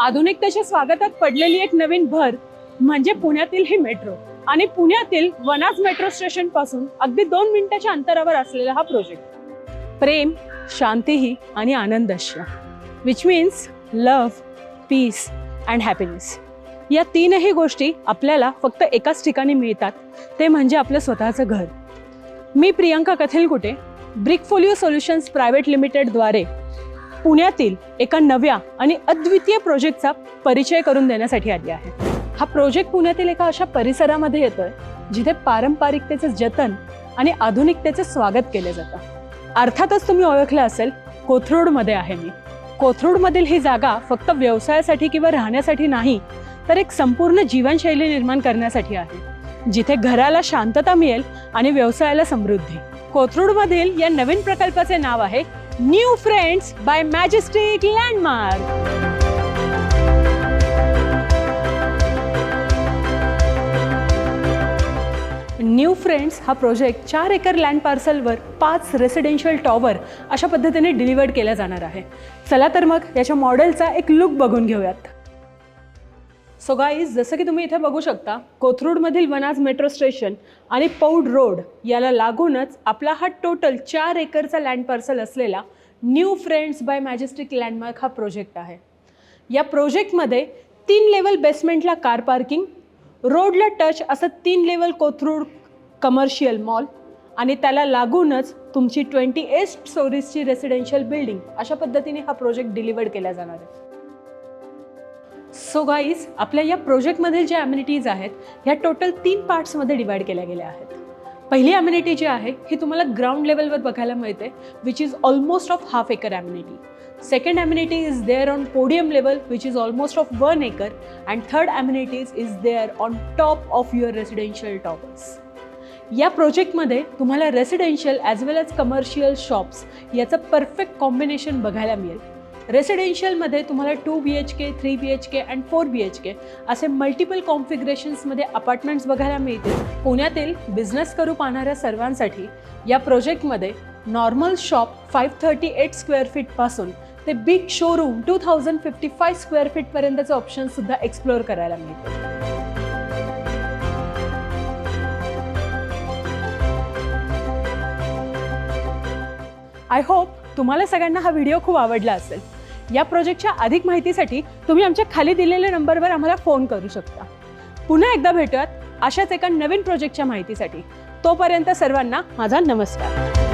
आधुनिकतेच्या स्वागतात पडलेली एक नवीन भर म्हणजे पुण्यातील ही मेट्रो आणि पुण्यातील वनाज मेट्रो स्टेशन पासून अगदी 2 मिनिटाच्या अंतरावर असलेला हा प्रोजेक्ट प्रेम, शांती आणि आनंदश्य which means love, peace and happiness. या तीनही गोष्टी आपल्याला फक्त एकाच ठिकाणी मिळतात, ते म्हणजे आपलं स्वतःचं घर. मी प्रियंका कथेलकुटे ब्रिकफोलिओ सोल्युशन्स प्रायव्हेट लिमिटेडद्वारे पुण्यातील एका नव्या आणि अद्वितीय प्रोजेक्टचा परिचय करून देण्यासाठी आली आहे. हा प्रोजेक्ट पुण्यातील एका अशा परिसरामध्ये येतोय जिथे पारंपरिकतेचे जतन आणि आधुनिकतेचे स्वागत केले जातं. अर्थातच तुम्ही ओळखलं असेल, कोथरूडमध्ये आहे मी. कोथरूडमधील ही जागा फक्त व्यवसायासाठी किंवा राहण्यासाठी नाही, तर एक संपूर्ण जीवनशैली निर्माण करण्यासाठी आहे, जिथे घराला शांतता मिळेल आणि व्यवसायाला समृद्धी. कोथरूडमधील या नवीन प्रकल्पाचे नाव आहे New friends by majestic Landmark. New Friends हा प्रोजेक्ट 4 एकर लँड पार्सलवर 5 रेसिडेन्शियल टॉवर अशा पद्धतीने डिलिव्हर्ड केला जाणार आहे. चला तर मग याच्या मॉडेलचा एक लुक बघून घेऊयात. सो गाईज, जसं की तुम्ही इथे बघू शकता, कोथरूडमधील वनाज मेट्रो स्टेशन आणि पौड रोड याला लागूनच आपला हा टोटल 4 एकरचा लँड पार्सल असलेला new friends by majestic landmark हा प्रोजेक्ट आहे. या प्रोजेक्टमध्ये 3 लेवल बेसमेंटला कार पार्किंग, रोडला टच असं 3 लेवल कोथरूड कमर्शियल मॉल आणि त्याला लागूनच तुमची 28 स्टोरीजची रेसिडेन्शियल बिल्डिंग अशा पद्धतीने हा प्रोजेक्ट डिलिव्हर्ड केला जाणार आहे. सो गाईज, आपल्या या प्रोजेक्टमधील ज्या ॲम्युनिटीज आहेत ह्या टोटल 3 पार्ट्समध्ये डिवाइड केल्या गेल्या आहेत. पहिली ॲम्युनिटी जी आहे ही तुम्हाला ग्राउंड लेवलवर बघायला मिळते, which is almost of half acre amenity. Second amenity is there on podium level, which is almost of 1 acre. And third amenities is there on top of your residential towers. या प्रोजेक्टमध्ये तुम्हाला residential as well as commercial shops याचं perfect combination बघायला मिळेल. रेसिडेन्शियलमध्ये तुम्हाला 2 BHK, 3 BHK and 4 BHK असे multiple कॉन्फिगरेशन्समध्ये अपार्टमेंट्स बघायला मिळतील. पुण्यातील बिझनेस करू पाहणाऱ्या सर्वांसाठी या प्रोजेक्टमध्ये नॉर्मल शॉप 538 स्क्वेअर फीटपासून ते बिग शोरूम 2055 स्क्वेअर फीटपर्यंतचे ऑप्शन्ससुद्धा एक्सप्लोअर करायला मिळतील. आय होप तुम्हाला सगळ्यांना हा व्हिडिओ खूप आवडला असेल. या प्रोजेक्टच्या अधिक माहितीसाठी तुम्ही आमच्या खाली दिलेल्या नंबरवर आम्हाला फोन करू शकता. पुन्हा एकदा भेटूयात अशाच एका नवीन प्रोजेक्टच्या माहितीसाठी. तोपर्यंत सर्वांना माझा नमस्कार.